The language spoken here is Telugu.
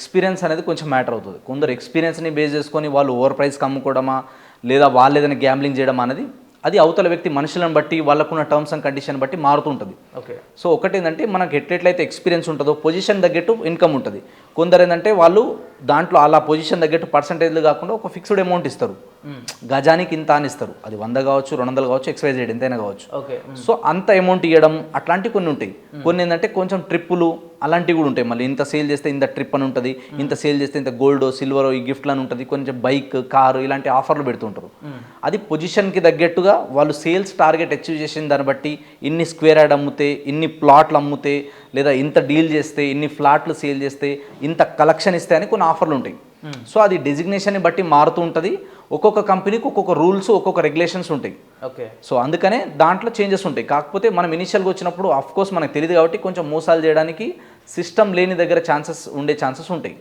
ఎక్స్పీరియన్స్ అనేది కొంచెం మ్యాటర్ అవుతుంది. కొందరు ఎక్స్పీరియన్స్ని బేస్ చేసుకొని వాళ్ళు ఓవర్ ప్రైస్కి అమ్ముకోవడమా లేదా వాళ్ళు ఏదైనా గ్యాంబ్లింగ్ చేయడం అనేది అది అవతల వ్యక్తి మనుషులను బట్టి వాళ్ళకున్న టర్మ్స్ అండ్ కండిషన్ బట్టి మారుతుంటుంది. ఓకే. సో ఒకటి ఏంటంటే మనకు ఎట్లయితే ఎక్స్పీరియన్స్ ఉంటుందో పొజిషన్ తగ్గట్టు ఇన్కమ్ ఉంటుంది. కొందరు ఏంటంటే వాళ్ళు దాంట్లో అలా పొజిషన్ తగ్గట్టు పర్సంటేజ్లు కాకుండా ఒక ఫిక్స్డ్ అమౌంట్ ఇస్తారు. గజానికి ఇంత అని ఇస్తారు. అది 100 కావచ్చు, 200 కావచ్చు, XYZ ఎంతైనా కావచ్చు. ఓకే. సో అంత అమౌంట్ ఇవ్వడం అట్లాంటివి కొన్ని ఉంటాయి. కొన్ని ఏంటంటే కొంచెం ట్రిప్పులు అలాంటివి కూడా ఉంటాయి. మళ్ళీ ఇంత సేల్ చేస్తే ఇంత ట్రిప్ అని ఉంటుంది, ఇంత సేల్ చేస్తే ఇంత గోల్డ్ సిల్వర్ ఈ గిఫ్ట్లు అని ఉంటుంది. కొంచెం బైక్ కారు ఇలాంటి ఆఫర్లు పెడుతుంటారు. అది పొజిషన్కి తగ్గట్టుగా వాళ్ళు సేల్స్ టార్గెట్ అచీవ్ చేసిన దాన్ని బట్టి ఇన్ని స్క్వేర్ యార్డ్ అమ్మితే, ఇన్ని ప్లాట్లు అమ్మితే, లేదా ఇంత డీల్ చేస్తే, ఇన్ని ఫ్లాట్లు సేల్ చేస్తే, ఇంత కలెక్షన్ ఇస్తే అని కొన్ని ఆఫర్లు ఉంటాయి. సో అది డెసిగ్నేషన్ని బట్టి మారుతూ ఉంటుంది. ఒక్కొక్క కంపెనీకి ఒక్కొక్క రూల్స్, ఒక్కొక్క రెగ్యులేషన్స్ ఉంటాయి. ఓకే. సో అందుకనే దాంట్లో చేంజెస్ ఉంటాయి. కాకపోతే మనం ఇనిషియల్గా వచ్చినప్పుడు ఆఫ్ కోర్స్ మనకు తెలియదు కాబట్టి కొంచెం మోసాలు చేయడానికి సిస్టమ్ లేని దగ్గర ఉండే ఛాన్సెస్ ఉంటాయి.